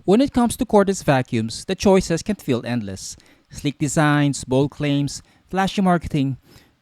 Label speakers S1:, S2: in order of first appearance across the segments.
S1: When it comes to cordless vacuums, the choices can feel endless. Sleek designs, bold claims, flashy marketing.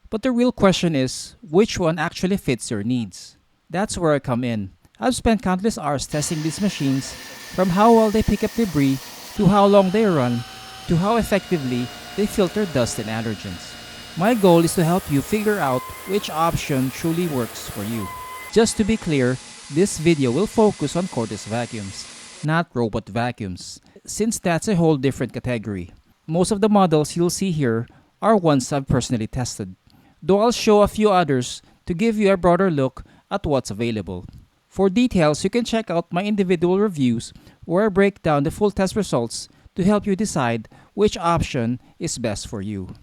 S1: But the real question is, which one actually fits your needs? That's where I come in. I've spent countless hours testing these machines, from how well they pick up debris, to how long they run, to how effectively they filter dust and allergens. My goal is to help you figure out which option truly works for you. Just to be clear, this video will focus on cordless vacuums, not robot vacuums, since that's a whole different category. Most of the models you'll see here are ones I've personally tested, though I'll show a few others to give you a broader look at what's available. For details, you can check out my individual reviews where I break down the full test results to help you decide which option is best for you.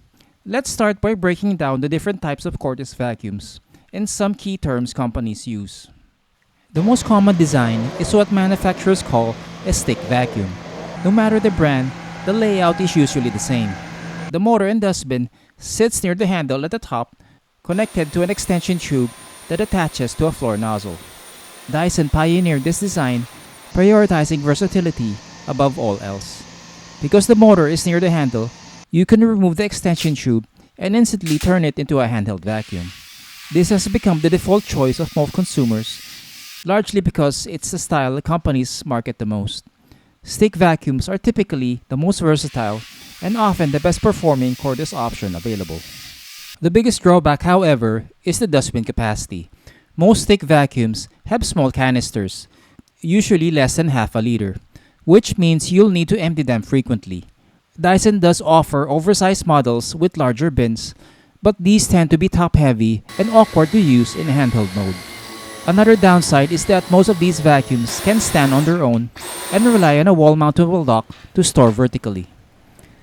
S1: Let's start by breaking down the different types of cordless vacuums and some key terms companies use. The most common design is what manufacturers call a stick vacuum. No matter the brand, the layout is usually the same. The motor and dustbin sits near the handle at the top, connected to an extension tube that attaches to a floor nozzle. Dyson pioneered this design, prioritizing versatility above all else. Because the motor is near the handle, you can remove the extension tube and instantly turn it into a handheld vacuum. This has become the default choice of most consumers, largely because it's the style the companies market the most. Stick vacuums are typically the most versatile and often the best performing cordless option available. The biggest drawback, however, is the dustbin capacity. Most stick vacuums have small canisters, usually less than half a liter, which means you'll need to empty them frequently. Dyson does offer oversized models with larger bins, but these tend to be top-heavy and awkward to use in handheld mode. Another downside is that most of these vacuums can stand on their own and rely on a wall-mountable dock to store vertically.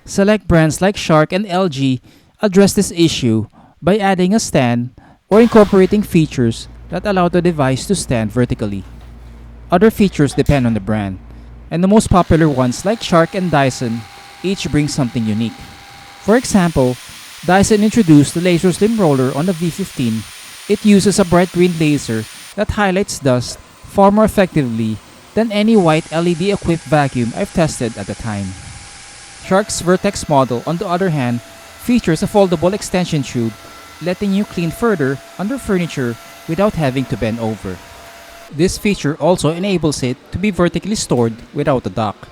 S1: Select brands like Shark and LG address this issue by adding a stand or incorporating features that allow the device to stand vertically. Other features depend on the brand, and the most popular ones like Shark and Dyson each bring something unique. For example, Dyson introduced the Laser Slim Roller on the V15. It uses a bright green laser that highlights dust far more effectively than any white LED-equipped vacuum I've tested at the time. Shark's Vertex model, on the other hand, features a foldable extension tube, letting you clean further under furniture without having to bend over. This feature also enables it to be vertically stored without a dock.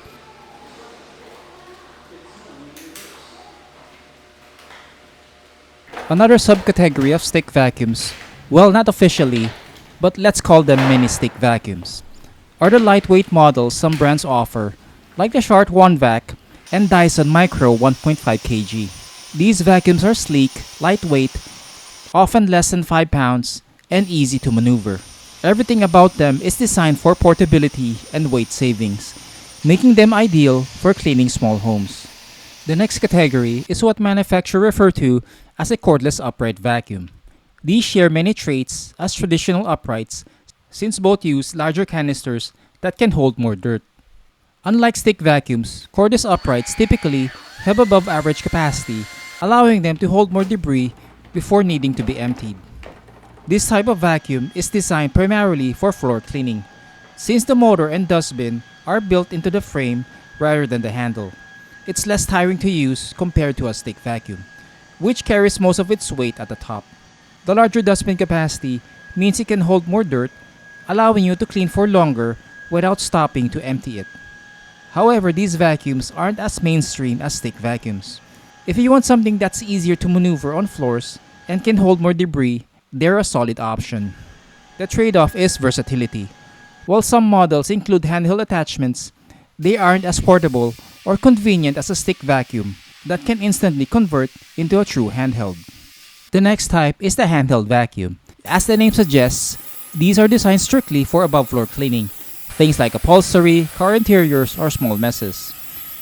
S1: Another subcategory of stick vacuums, well, not officially, but let's call them mini stick vacuums, are the lightweight models some brands offer, like the Shark 1Vac and Dyson Micro 1.5 kg. These vacuums are sleek, lightweight, often less than 5 pounds, and easy to maneuver. Everything about them is designed for portability and weight savings, making them ideal for cleaning small homes. The next category is what manufacturers refer to as a cordless upright vacuum. These share many traits as traditional uprights, since both use larger canisters that can hold more dirt. Unlike stick vacuums, cordless uprights typically have above average capacity, allowing them to hold more debris before needing to be emptied. This type of vacuum is designed primarily for floor cleaning, since the motor and dustbin are built into the frame rather than the handle. It's less tiring to use compared to a stick vacuum, which carries most of its weight at the top. The larger dustbin capacity means it can hold more dirt, allowing you to clean for longer without stopping to empty it. However, these vacuums aren't as mainstream as stick vacuums. If you want something that's easier to maneuver on floors and can hold more debris, they're a solid option. The trade-off is versatility. While some models include handheld attachments, they aren't as portable or convenient as a stick vacuum that can instantly convert into a true handheld. The next type is the handheld vacuum. As the name suggests, these are designed strictly for above-floor cleaning, things like upholstery, car interiors, or small messes.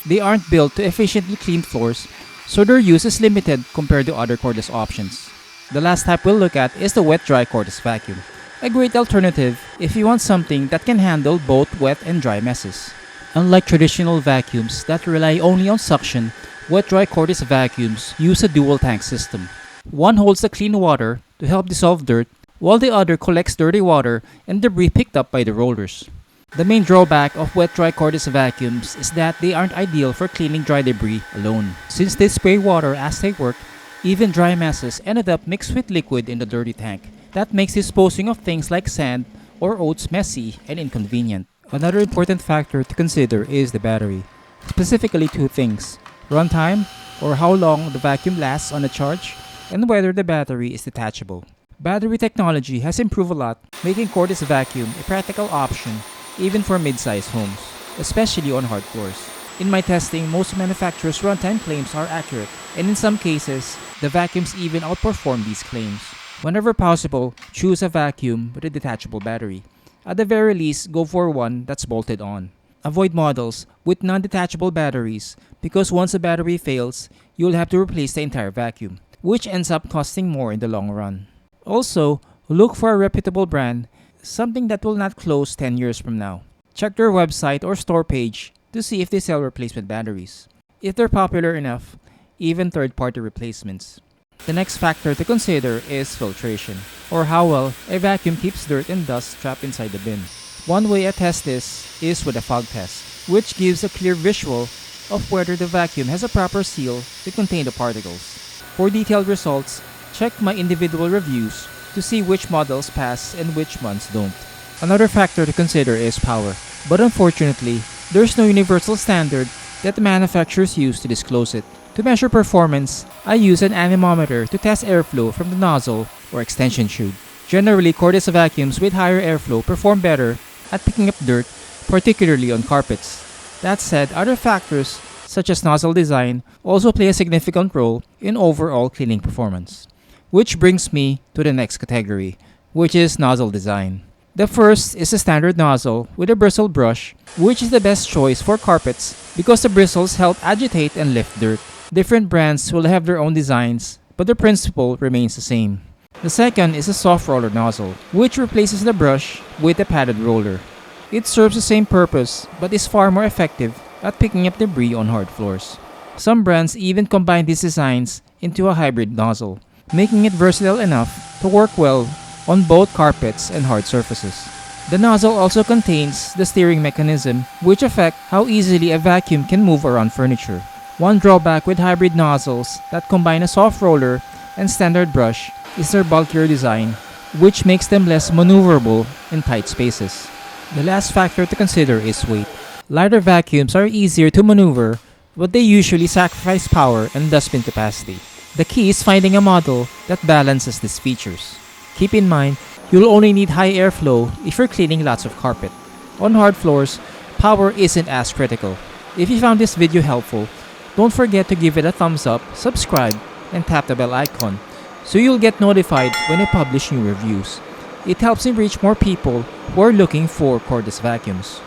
S1: They aren't built to efficiently clean floors, so their use is limited compared to other cordless options. The last type we'll look at is the wet-dry cordless vacuum, a great alternative if you want something that can handle both wet and dry messes. Unlike traditional vacuums that rely only on suction, wet-dry cordless vacuums use a dual-tank system. One holds the clean water to help dissolve dirt, while the other collects dirty water and debris picked up by the rollers. The main drawback of wet-dry cordless vacuums is that they aren't ideal for cleaning dry debris alone. Since they spray water as they work, even dry messes ended up mixed with liquid in the dirty tank. That makes disposing of things like sand or oats messy and inconvenient. Another important factor to consider is the battery. Specifically two things: runtime, or how long the vacuum lasts on a charge, and whether the battery is detachable. Battery technology has improved a lot, making cordless vacuum a practical option even for mid-sized homes, especially on hard floors. In my testing, most manufacturers' runtime claims are accurate, and in some cases, the vacuums even outperform these claims. Whenever possible, choose a vacuum with a detachable battery. At the very least, go for one that's bolted on. Avoid models with non-detachable batteries because once a battery fails, you'll have to replace the entire vacuum, which ends up costing more in the long run. Also, look for a reputable brand, something that will not close 10 years from now. Check their website or store page to see if they sell replacement batteries. If they're popular enough, even third-party replacements. The next factor to consider is filtration, or how well a vacuum keeps dirt and dust trapped inside the bin. One way I test this is with a fog test, which gives a clear visual of whether the vacuum has a proper seal to contain the particles. For detailed results, check my individual reviews to see which models pass and which ones don't. Another factor to consider is power, but unfortunately, there's no universal standard that the manufacturers use to disclose it. To measure performance, I use an anemometer to test airflow from the nozzle or extension tube. Generally, cordless vacuums with higher airflow perform better at picking up dirt, particularly on carpets. That said, other factors, such as nozzle design, also play a significant role in overall cleaning performance. Which brings me to the next category, which is nozzle design. The first is a standard nozzle with a bristle brush, which is the best choice for carpets because the bristles help agitate and lift dirt. Different brands will have their own designs, but the principle remains the same. The second is a soft roller nozzle, which replaces the brush with a padded roller. It serves the same purpose, but is far more effective at picking up debris on hard floors. Some brands even combine these designs into a hybrid nozzle, making it versatile enough to work well on both carpets and hard surfaces. The nozzle also contains the steering mechanism, which affects how easily a vacuum can move around furniture. One drawback with hybrid nozzles that combine a soft roller and standard brush is their bulkier design, which makes them less maneuverable in tight spaces. The last factor to consider is weight. Lighter vacuums are easier to maneuver, but they usually sacrifice power and dustbin capacity. The key is finding a model that balances these features. Keep in mind, you'll only need high airflow if you're cleaning lots of carpet. On hard floors, power isn't as critical. If you found this video helpful, don't forget to give it a thumbs up, subscribe, and tap the bell icon so you'll get notified when I publish new reviews. It helps me reach more people who are looking for cordless vacuums.